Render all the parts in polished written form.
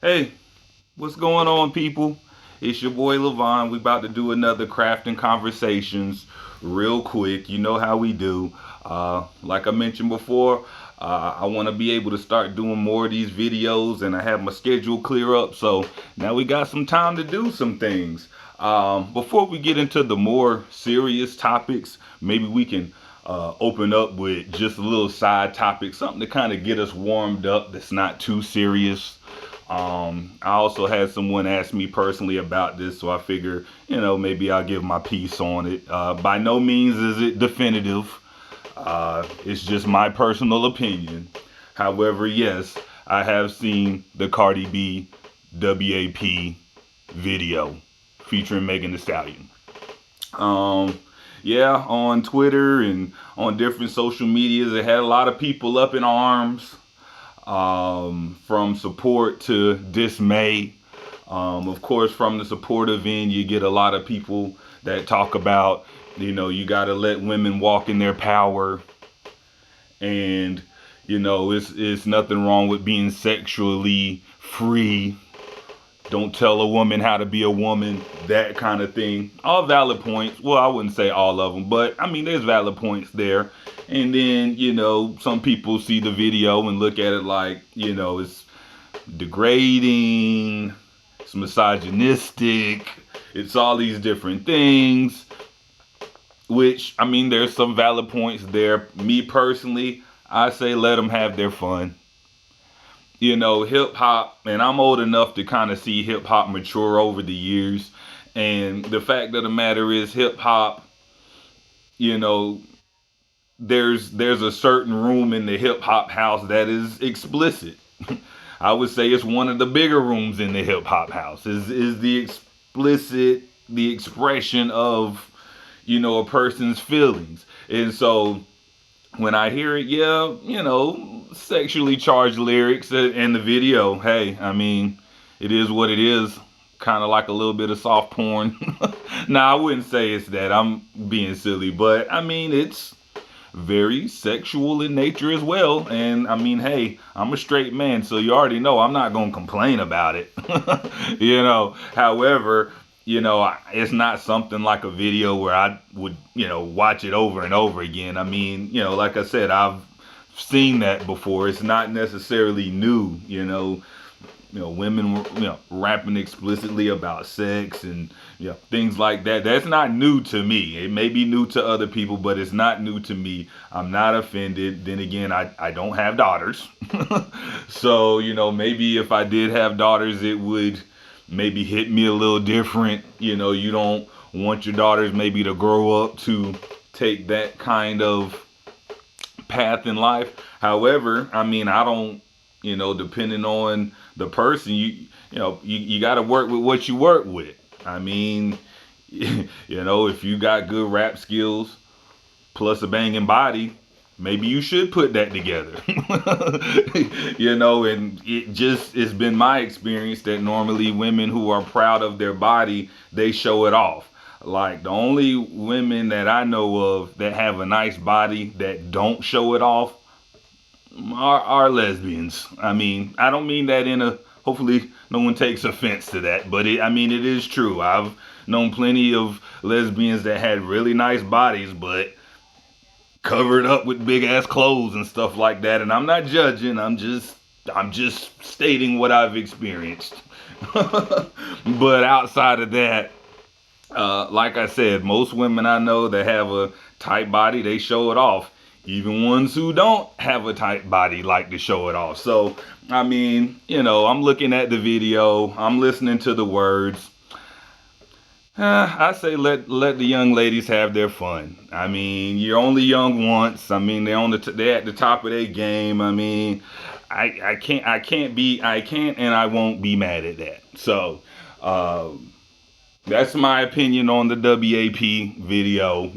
Hey, what's going on, people? It's your boy Levon. We about to do another crafting conversations real quick. You know how we do. Like I mentioned before, I want to be able to start doing more of these videos, and I have my schedule clear up. So now we got some time to do some things. Before we get into the more serious topics, maybe we can open up with just a little side topic, something to kind of get us warmed up that's not too serious. I also had someone ask me personally about this, so I figure, maybe I'll give my piece on it. By no means is it definitive. It's just my personal opinion. However, yes, I have seen the Cardi B WAP video featuring Megan Thee Stallion. Um, yeah, on Twitter and on different social medias, it had a lot of people up in arms, from support to dismay. Of course, from the supportive end, you get a lot of people that talk about, you got to let women walk in their power, and it's nothing wrong with being sexually free. Don't tell a woman how to be a woman, that kind of thing. All valid points. Well, I wouldn't say all of them, but I mean, there's valid points there. And then, some people see the video and look at it like, it's degrading, it's misogynistic, it's all these different things, which, I mean, there's some valid points there. Me personally, I say let them have their fun. Hip hop, and I'm old enough to kind of see hip hop mature over the years. And the fact of the matter is, hip hop, you know, there's a certain room in the hip hop house that is explicit. I would say it's one of the bigger rooms in the hip hop house. Is the explicit, the expression of, a person's feelings. And so when I hear it, yeah, sexually charged lyrics in the video, hey, I mean, it is what it is. Kind of like a little bit of soft porn. Now, I wouldn't say it's that. I'm being silly, but I mean, it's very sexual in nature as well. And I mean, hey, I'm a straight man, so you already know I'm not going to complain about it. However, it's not something like a video where I would, watch it over and over again. I mean, like I said, I've seen that before. It's not necessarily new, women were, rapping explicitly about sex and, things like that. That's not new to me. It may be new to other people, but it's not new to me. I'm not offended. Then again, I don't have daughters. So, maybe if I did have daughters, it would maybe hit me a little different. You don't want your daughters maybe to grow up to take that kind of path in life. However, I mean, I don't, depending on the person, you got to work with what you work with. I mean, if you got good rap skills plus a banging body, maybe you should put that together. And it's been my experience that normally women who are proud of their body, they show it off. Like, the only women that I know of that have a nice body that don't show it off are lesbians. I mean, I don't mean that in a, hopefully no one takes offense to that, but it is true. I've known plenty of lesbians that had really nice bodies, but covered up with big ass clothes and stuff like that. And I'm not judging. I'm just stating what I've experienced. But outside of that, like I said, most women I know that have a tight body, they show it off. Even ones who don't have a tight body like to show it off. So, I mean, I'm looking at the video, I'm listening to the words. I say let the young ladies have their fun. I mean, you're only young once. I mean, they're at the top of their game. I mean, I can't and I won't be mad at that. So, that's my opinion on the WAP video.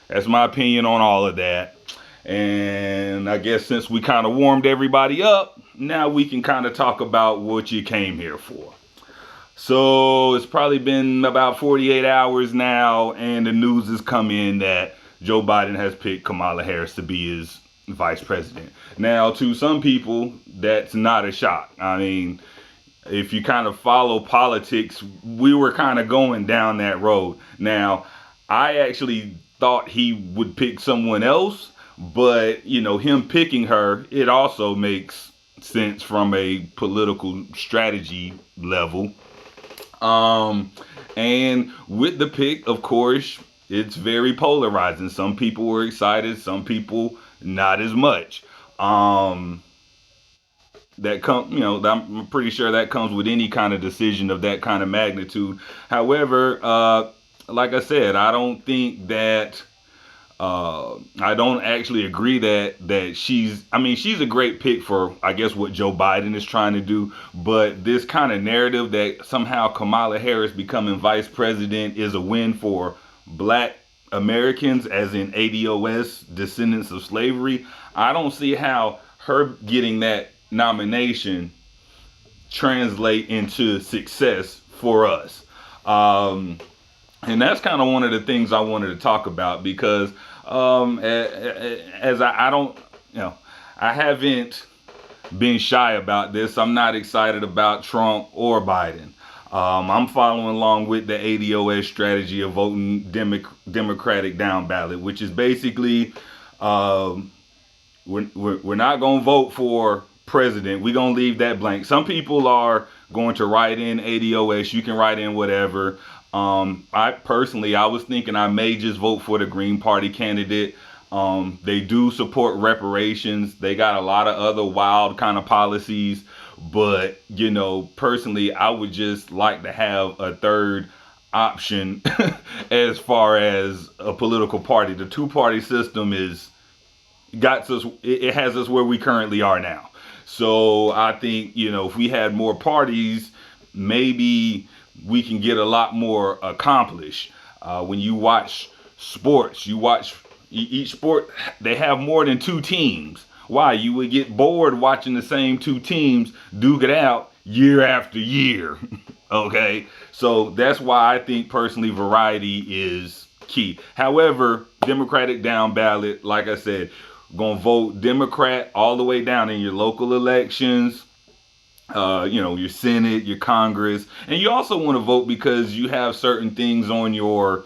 That's my opinion on all of that. And I guess since we kind of warmed everybody up, now we can kind of talk about what you came here for. So it's probably been about 48 hours now, and the news has come in that Joe Biden has picked Kamala Harris to be his vice president. Now, to some people, that's not a shock. I mean, if you kind of follow politics, we were kind of going down that road. Now, I actually thought he would pick someone else, but him picking her, it also makes sense from a political strategy level. Um, and with the pick, of course, it's very polarizing. Some people were excited, some people not as much. Um, I'm pretty sure that comes with any kind of decision of that kind of magnitude. However, like I said, I don't actually agree that she's a great pick for, I guess, what Joe Biden is trying to do. But this kind of narrative that somehow Kamala Harris becoming vice president is a win for black Americans, as in ADOS, descendants of slavery, I don't see how her getting that nomination translate into success for us. Um, and that's kind of one of the things I wanted to talk about because as I don't, I haven't been shy about this. I'm not excited about Trump or Biden. I'm following along with the ADOS strategy of voting Democratic down ballot, which is basically um, we're not going to vote for president. We're going to leave that blank. Some people are going to write in ADOS. You can write in whatever. I was thinking I may just vote for the Green Party candidate. They do support reparations. They got a lot of other wild kind of policies. But, personally, I would just like to have a third option as far as a political party. The two-party system it has us where we currently are now. So I think, if we had more parties, maybe we can get a lot more accomplished. When you watch sports, each sport, they have more than two teams. Why? You would get bored watching the same two teams duke it out year after year. Okay? So that's why I think personally variety is key. However, Democratic down ballot, like I said, gonna vote Democrat all the way down in your local elections, your Senate, your Congress, and you also want to vote because you have certain things on your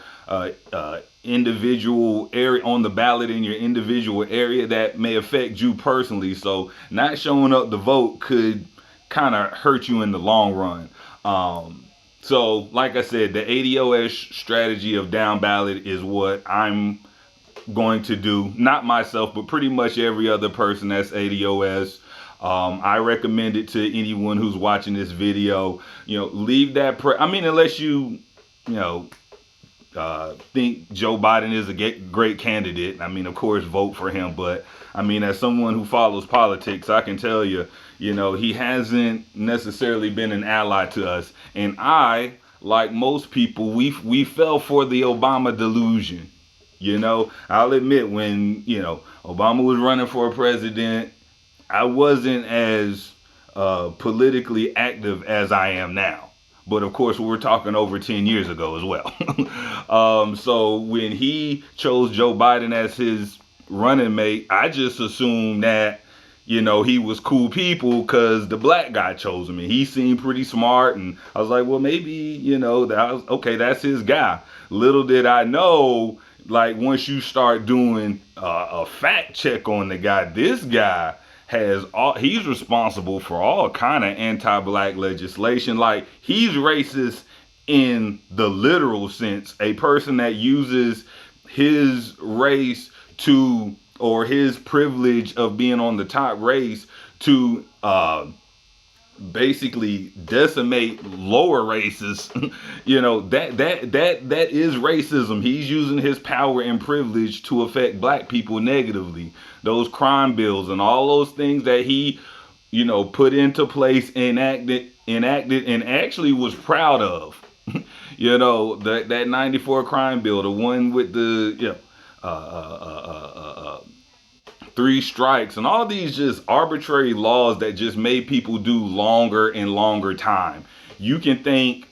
individual area, on the ballot in your individual area that may affect you personally. So not showing up to vote could kind of hurt you in the long run. So like I said, the ADOS strategy of down ballot is what I'm going to do. Not myself, but pretty much every other person that's ADOS. I recommend it to anyone who's watching this video. Leave that. Unless think Joe Biden is a great candidate. Of course, vote for him. But as someone who follows politics, I can tell you, he hasn't necessarily been an ally to us. And like most people, we fell for the Obama delusion. I'll admit when Obama was running for president, I wasn't as politically active as I am now. But of course, we're talking over 10 years ago as well. So when he chose Joe Biden as his running mate, I just assumed that, he was cool people because the black guy chose him and he seemed pretty smart. And I was like, well, maybe, that's his guy. Little did I know, like once you start doing a fact check on the guy, this guy he's responsible for all kind of anti-black legislation. Like he's racist in the literal sense. A person that uses his race or his privilege of being on the top race to basically decimate lower races. That is racism. He's using his power and privilege to affect black people negatively. Those crime bills and all those things that he put into place, enacted and actually was proud of. That 94 crime bill, the one with the three strikes and all these just arbitrary laws that just made people do longer and longer time. You can thank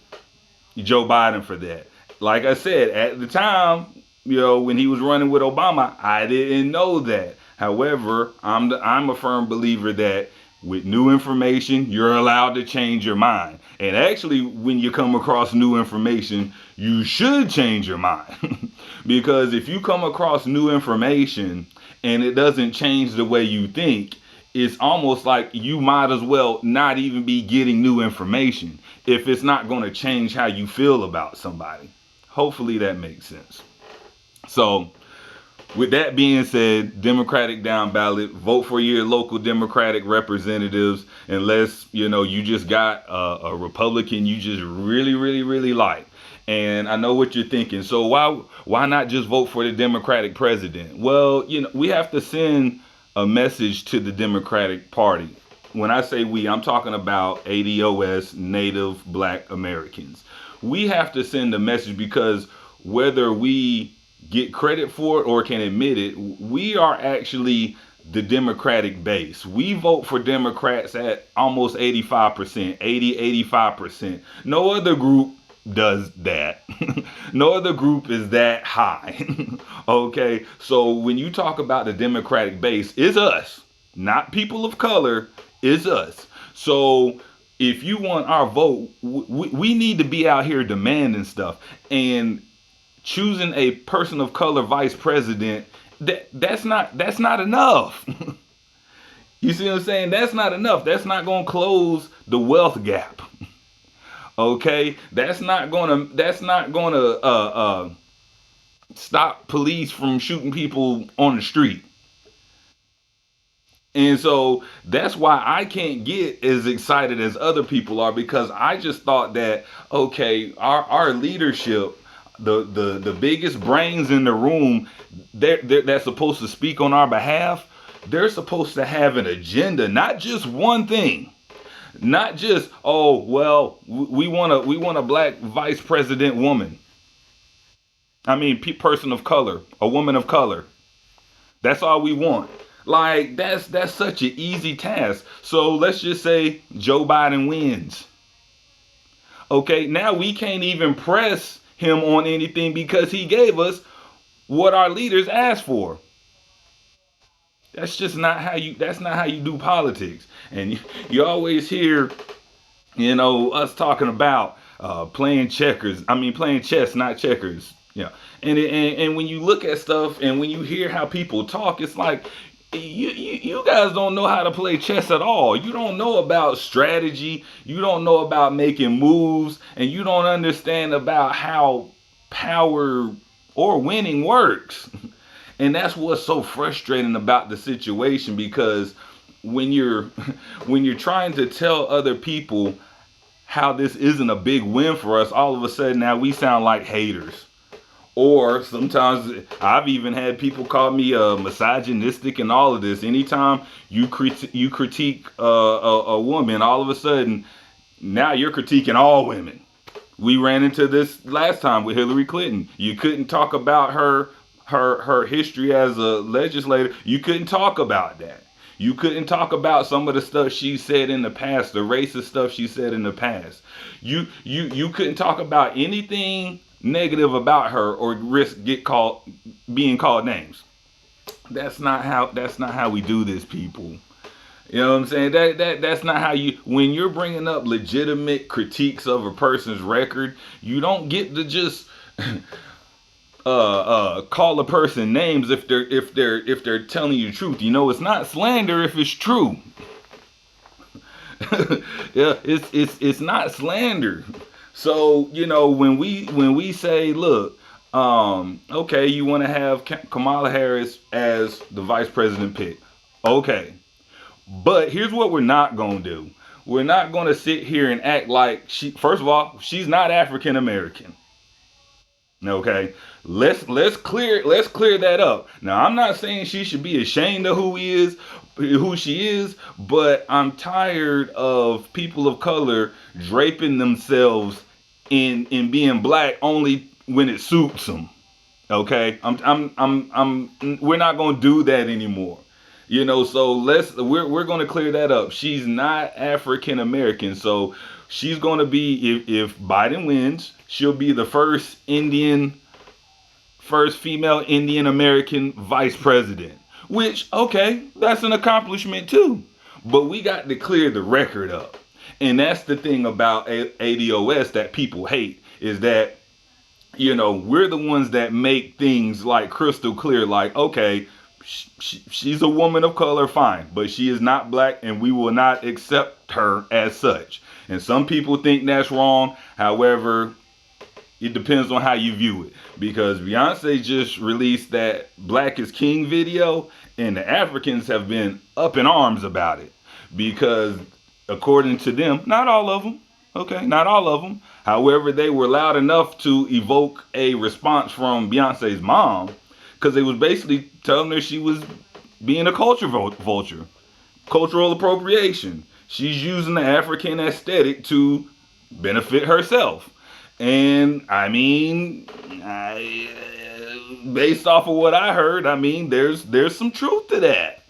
Joe Biden for that. Like I said, at the time, when he was running with Obama, I didn't know that. However, I'm a firm believer that With new information, you're allowed to change your mind. And actually, when you come across new information, you should change your mind. Because if you come across new information and it doesn't change the way you think, it's almost like you might as well not even be getting new information if it's not going to change how you feel about somebody. Hopefully that makes sense. So, with that being said, Democratic down ballot, vote for your local Democratic representatives unless, you just got a Republican you just really, really, really like. And I know what you're thinking. So why not just vote for the Democratic president? Well, we have to send a message to the Democratic Party. When I say we, I'm talking about ADOS, Native Black Americans. We have to send a message because whether we get credit for it or can admit it, we are actually the Democratic base. We vote for Democrats at almost 85%, 85%. No other group does that. No other group is that high. Okay, so when you talk about the Democratic base, it's us, not people of color, it's us. So if you want our vote, we need to be out here demanding stuff. And choosing a person of color vice president, that's not enough. You see what I'm saying? That's not enough. That's not going to close the wealth gap. Okay, that's not going to stop police from shooting people on the street. And so that's why I can't get as excited as other people are, because I just thought that, okay, our leadership, the biggest brains in the room, that's supposed to speak on our behalf, they're supposed to have an agenda, not just one thing. Not just, oh, well, we want a black vice president woman. I mean, person of color, a woman of color. That's all we want. Like, that's such an easy task. So let's just say Joe Biden wins. Okay, now we can't even press him on anything because he gave us what our leaders asked for. That's just not how you do politics. And you always hear, us talking about playing chess, not checkers. Yeah. And when you look at stuff and when you hear how people talk, it's like you guys don't know how to play chess at all. You don't know about strategy. You don't know about making moves, and you don't understand about how power or winning works. And that's what's so frustrating about the situation, because when you're trying to tell other people how this isn't a big win for us, all of a sudden now we sound like haters. Or sometimes I've even had people call me misogynistic and all of this. Anytime you critique a woman, all of a sudden now you're critiquing all women. We ran into this last time with Hillary Clinton. You couldn't talk about her history as a legislator. You couldn't talk about that. You couldn't talk about some of the stuff she said in the past, the racist stuff she said in the past. You couldn't talk about anything negative about her or risk being called names. That's not how we do this, people. You know what I'm saying? That's not how when you're bringing up legitimate critiques of a person's record, you don't get to just call a person names if they're telling you the truth. It's not slander if it's true. Yeah, it's not slander. So, when we say, look, okay, you want to have Kamala Harris as the vice president pick. Okay. But here's what we're not going to do. We're not going to sit here and act like first of all, she's not African American. Okay. Let's clear that up. Now, I'm not saying she should be ashamed of who she is, but I'm tired of people of color draping themselves in being black only when it suits them. Okay? We're not going to do that anymore. So we're going to clear that up. She's not African American. So she's going to be, if Biden wins, she'll be the first female Indian American vice president, which, okay, that's an accomplishment too. But we got to clear the record up. And that's the thing about ADOS that people hate, is that, we're the ones that make things like crystal clear. Like, okay, she's a woman of color, fine, but she is not black, and we will not accept her as such. And some people think that's wrong. However, it depends on how you view it, because Beyonce just released that Black is King video, and the Africans have been up in arms about it, because according to them, not all of them, okay, not all of them, however, they were loud enough to evoke a response from Beyonce's mom, because they was basically telling her she was being a culture vulture, cultural appropriation. She's using the African aesthetic to benefit herself. And I mean, based off of what I heard, I mean, there's some truth to that.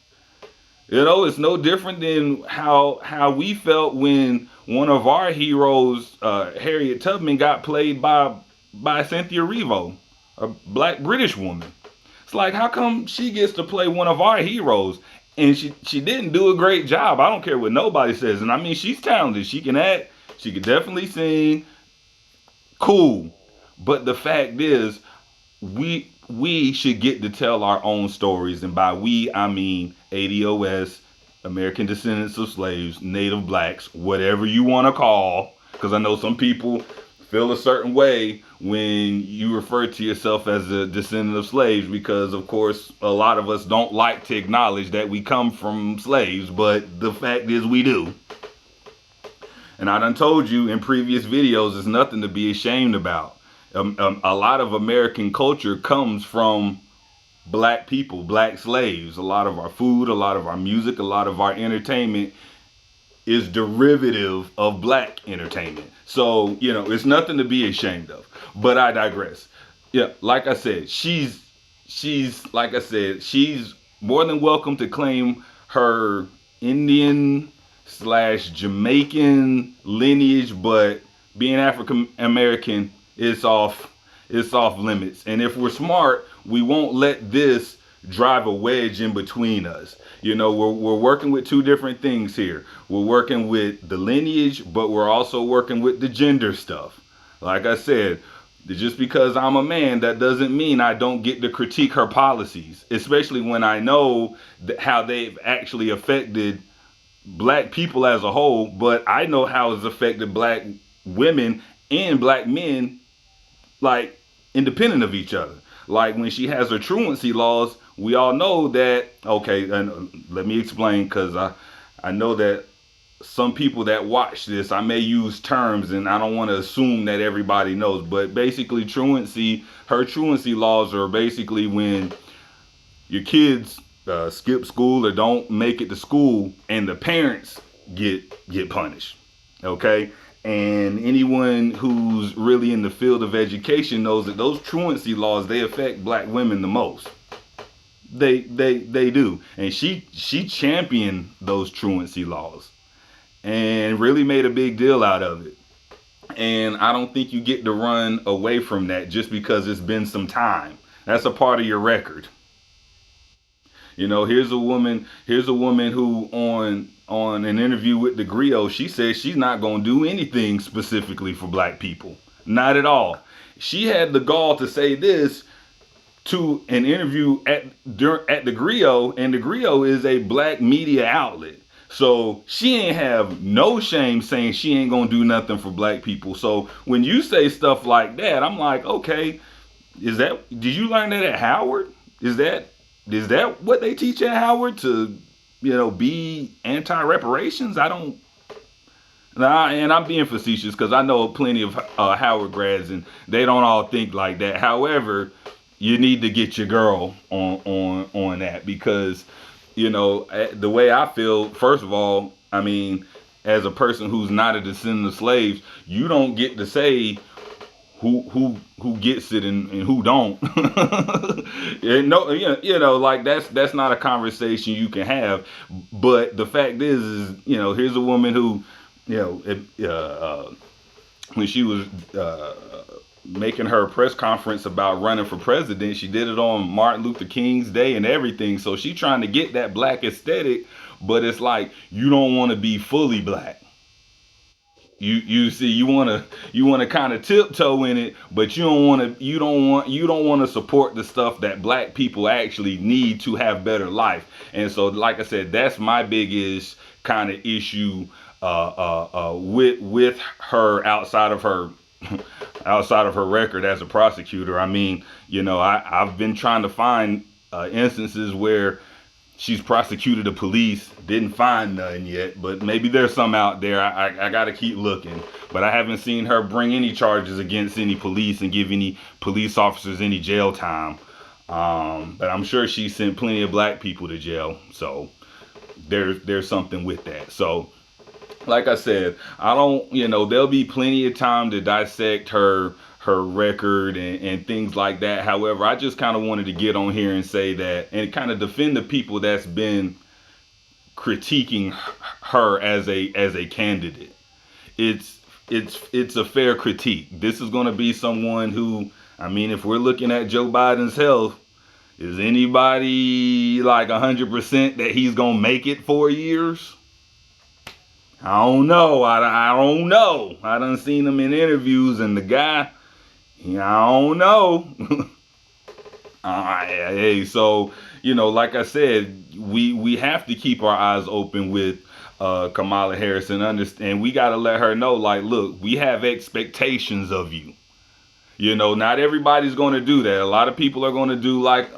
It's no different than how we felt when one of our heroes, Harriet Tubman, got played by Cynthia Erivo, a black British woman. It's like, how come she gets to play one of our heroes? And she didn't do a great job. I don't care what nobody says. And I mean, she's talented. She can act. She can definitely sing. Cool. But the fact is, we should get to tell our own stories. And by we, I mean ADOS, American Descendants of Slaves, Native Blacks, whatever you want to call. Because I know some people feel a certain way when you refer to yourself as a descendant of slaves, because of course a lot of us don't like to acknowledge that we come from slaves, but the fact is we do. And I done told you in previous videos, there's nothing to be ashamed about. A lot of American culture comes from black people, black slaves. A lot of our food, a lot of our music, a lot of our entertainment is derivative of black entertainment. So, it's nothing to be ashamed of. But I digress. Yeah, like I said, she's more than welcome to claim her Indian / Jamaican lineage, but being African American is off limits. And if we're smart, we won't let this drive a wedge in between us. We're working with two different things here. We're working with the lineage, but we're also working with the gender stuff. Like I said, just because I'm a man, that doesn't mean I don't get to critique her policies, especially when I know how they've actually affected black people as a whole, but I know how it's affected black women and black men, like, independent of each other. Like when she has her truancy laws, we all know that, okay, and let me explain, because I know that some people that watch this, I may use terms and I don't want to assume that everybody knows, but basically her truancy laws are basically when your kids skip school or don't make it to school and the parents get punished, okay? And anyone who's really in the field of education knows that those truancy laws, they affect black women the most. They do. And she championed those truancy laws and really made a big deal out of it. And I don't think you get to run away from that just because it's been some time. That's a part of your record. Here's a woman who on an interview with the Griot, she says she's not going to do anything specifically for black people. Not at all. She had the gall to say this to an interview at the Griot, and the Griot is a black media outlet. So she ain't have no shame saying she ain't going to do nothing for black people. So when you say stuff like that, I'm like, okay, did you learn that at Howard? Is that what they teach at Howard, to be anti-reparations? And I'm being facetious because I know plenty of Howard grads and they don't all think like that. However, you need to get your girl on that, because the way I feel, first of all, I mean, as a person who's not a descendant of slaves, you don't get to say who gets it and who don't. Like that's not a conversation you can have. But the fact is here's a woman who when she was making her press conference about running for president. She did it on Martin Luther King's Day and everything. So she trying to get that black aesthetic, but it's like you don't want to be fully black. You see, you want to kind of tiptoe in it, but you don't want to support the stuff that black people actually need to have better life. And so, like I said, that's my biggest kind of issue with her outside of her record as a prosecutor. I mean, I've been trying to find instances where she's prosecuted the police, didn't find none yet, but maybe there's some out there. I got to keep looking, but I haven't seen her bring any charges against any police and give any police officers any jail time. But I'm sure she sent plenty of black people to jail, so there's something with that. So, like I said, I don't, there'll be plenty of time to dissect her record and things like that. However, I just kind of wanted to get on here and say that and kind of defend the people that's been critiquing her as a candidate. It's a fair critique. This is going to be someone who, I mean, if we're looking at Joe Biden's health, is anybody like 100% that he's going to make it 4 years? I don't know. I don't know. I done seen him in interviews, and the guy, I don't know. Hey, so, like I said, we have to keep our eyes open with Kamala Harris and understand. We got to let her know, like, look, we have expectations of you. Not everybody's going to do that. A lot of people are going to do like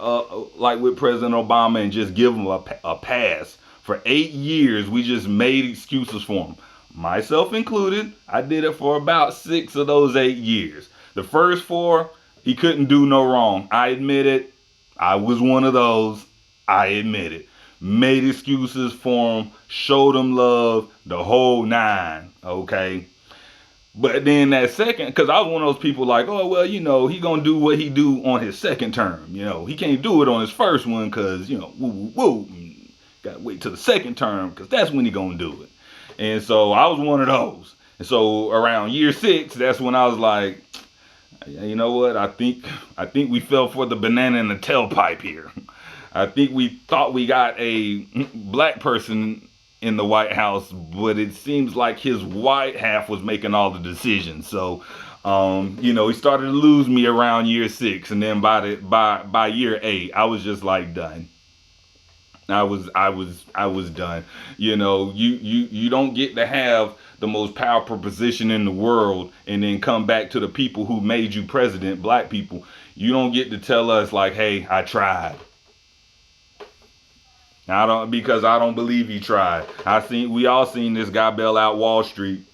with President Obama and just give him a pass. For 8 years, we just made excuses for him. Myself included. I did it for about 6 of those 8 years. The first 4, he couldn't do no wrong. I admit it. I was one of those. I admit it. Made excuses for him. Showed him love. The whole 9. Okay. But then that second, because I was one of those people like, oh, well, he going to do what he do on his second term. He can't do it on his first one because, woo. Got to wait till the second term because that's when he going to do it. And so I was one of those. And so around year 6, that's when I was like, you know what? I think we fell for the banana in the tailpipe here. I think we thought we got a black person in the White House, but it seems like his white half was making all the decisions. So, he started to lose me around year 6, and then by year 8, I was just like done. I was done. You don't get to have the most powerful position in the world and then come back to the people who made you president, black people. You don't get to tell us like, hey, I tried. Because I don't believe he tried. We all seen this guy bail out Wall Street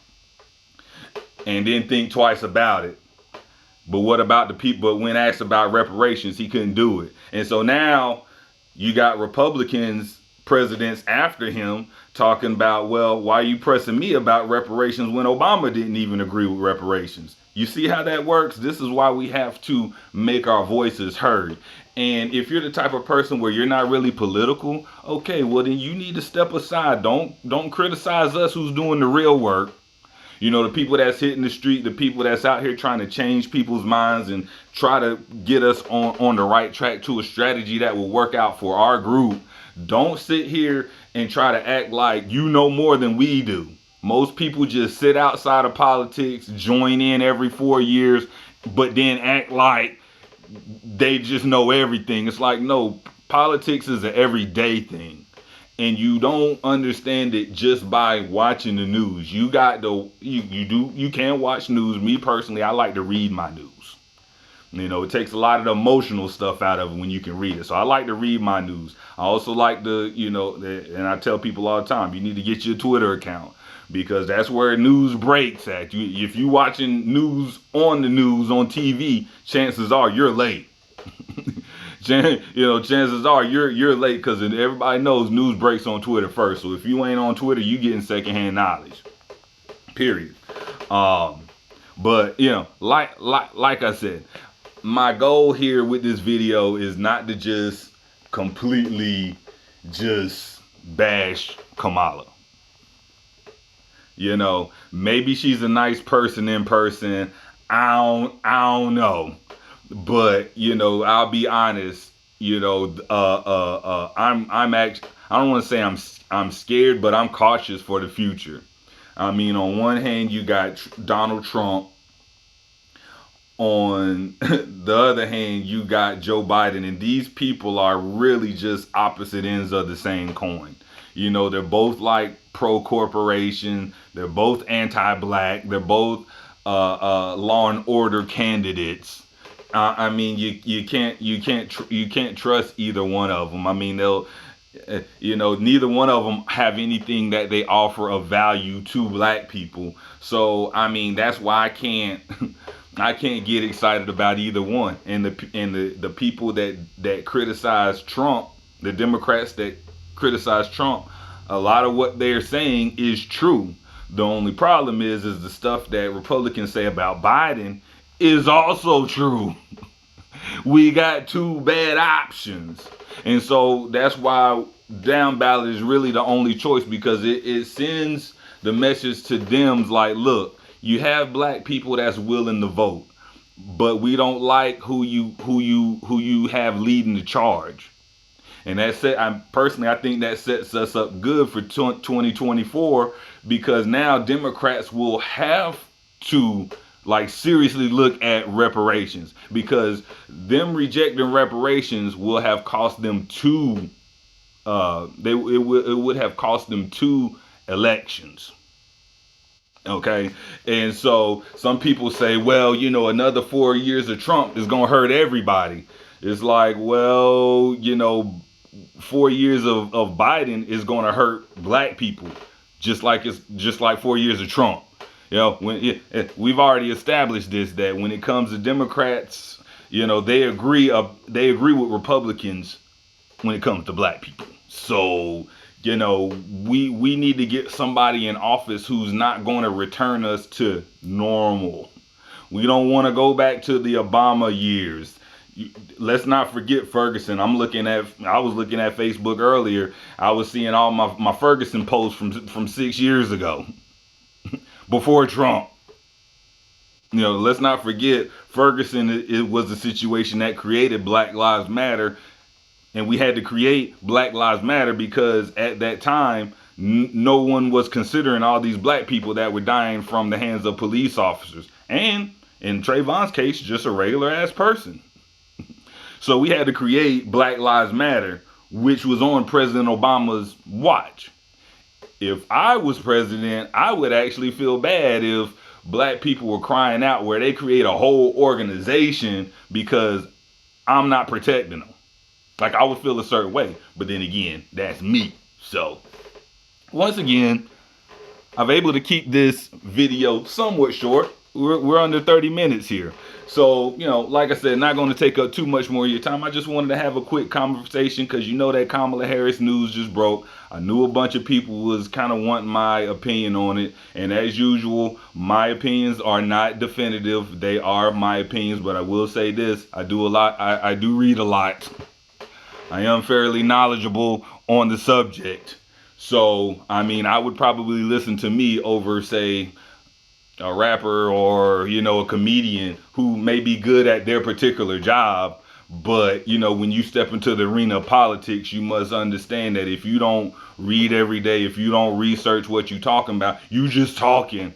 and didn't think twice about it. But what about the people? But when asked about reparations, he couldn't do it. And so now you got Republicans, presidents after him, talking about, well, why are you pressing me about reparations when Obama didn't even agree with reparations? You see how that works? This is why we have to make our voices heard. And if you're the type of person where you're not really political, okay, well then you need to step aside. Don't criticize us who's doing the real work. The people that's hitting the street, the people that's out here trying to change people's minds and try to get us on the right track to a strategy that will work out for our group. Don't sit here and try to act like you know more than we do. Most people just sit outside of politics, join in every 4 years, but then act like they just know everything. It's like, no, politics is an everyday thing. And you don't understand it just by watching the news. You can watch news. Me personally, I like to read my news. It takes a lot of the emotional stuff out of it when you can read it. So I like to read my news. I also like to, and I tell people all the time, you need to get your Twitter account because that's where news breaks at. If you watching news on TV, chances are you're late. Chances are you're late because everybody knows news breaks on Twitter first. So if you ain't on Twitter, you getting secondhand knowledge. Period. But like I said, my goal here with this video is not to just completely just bash Kamala. Maybe she's a nice person in person. I don't know. But I'll be honest. I'm actually, I don't want to say I'm scared, but I'm cautious for the future. I mean, on one hand, you got Donald Trump. On the other hand, you got Joe Biden, and these people are really just opposite ends of the same coin. They're both like pro corporation. They're both anti-black. They're both law and order candidates. I mean, you can't trust either one of them. I mean, they'll neither one of them have anything that they offer of value to black people. So I mean, that's why I can't I can't get excited about either one. And the people that criticize Trump, the Democrats that criticize Trump, a lot of what they're saying is true. The only problem is the stuff that Republicans say about Biden is also true. We got two bad options. And so that's why down ballot is really the only choice, because it sends the message to Dems like, look, you have black people that's willing to vote, but we don't like who you have leading the charge. And that's it. I think that sets us up good for 2024, because now Democrats will have to like seriously look at reparations, because them rejecting reparations will have cost them it would have cost them two elections. Okay. And so some people say, well, another 4 years of Trump is going to hurt everybody. It's like, well, 4 years of Biden is going to hurt black people, just like 4 years of Trump. We've already established this, that when it comes to Democrats, they agree with Republicans when it comes to black people. So, we need to get somebody in office who's not going to return us to normal. We don't want to go back to the Obama years. Let's not forget Ferguson. I was looking at Facebook earlier. I was seeing all my Ferguson posts from 6 years ago. Before Trump. Let's not forget Ferguson. It was a situation that created Black Lives Matter, and we had to create Black Lives Matter because at that time no one was considering all these black people that were dying from the hands of police officers, and in Trayvon's case, just a regular ass person. So we had to create Black Lives Matter, which was on President Obama's watch. If I was president, I would actually feel bad if black people were crying out where they create a whole organization because I'm not protecting them. Like, I would feel a certain way. But then again, that's me. So, once again, I'm able to keep this video somewhat short. We're under 30 minutes here. So, like I said, not going to take up too much more of your time. I just wanted to have a quick conversation because that Kamala Harris news just broke. I knew a bunch of people was kind of wanting my opinion on it. And as usual, my opinions are not definitive. They are my opinions. But I will say this. I do read a lot. I am fairly knowledgeable on the subject. So, I would probably listen to me over, say, a rapper or, a comedian who may be good at their particular job. But, when you step into the arena of politics, you must understand that if you don't read every day, if you don't research what you're talking about, you just talking.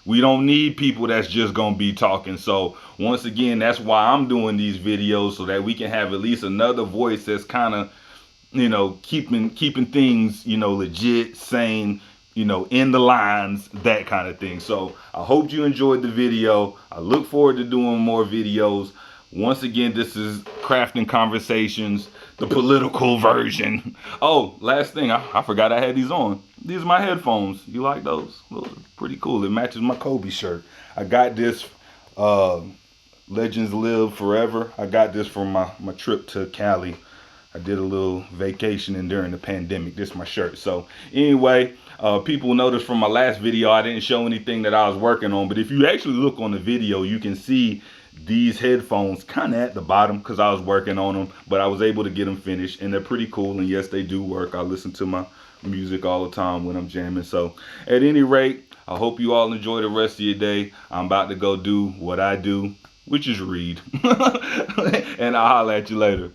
We don't need people that's just going to be talking. So once again, that's why I'm doing these videos, so that we can have at least another voice that's kind of, keeping things, legit, sane, in the lines, that kind of thing. So I hope you enjoyed the video. I look forward to doing more videos. Once again, this is Crafting Conversations, the political version. Oh, last thing, I forgot I had these on. These are my headphones. You like those? Those are pretty cool. It matches my Kobe shirt. I got this Legends Live Forever. I got this from my trip to Cali. I did a little vacationing during the pandemic. This is my shirt. So anyway, people noticed from my last video I didn't show anything that I was working on. But if you actually look on the video, you can see these headphones kind of at the bottom because I was working on them. But I was able to get them finished, and they're pretty cool. And yes, they do work. I listen to my music all the time when I'm jamming. So at any rate, I hope you all enjoy the rest of your day. I'm about to go do what I do, which is read. And I'll holler at you later.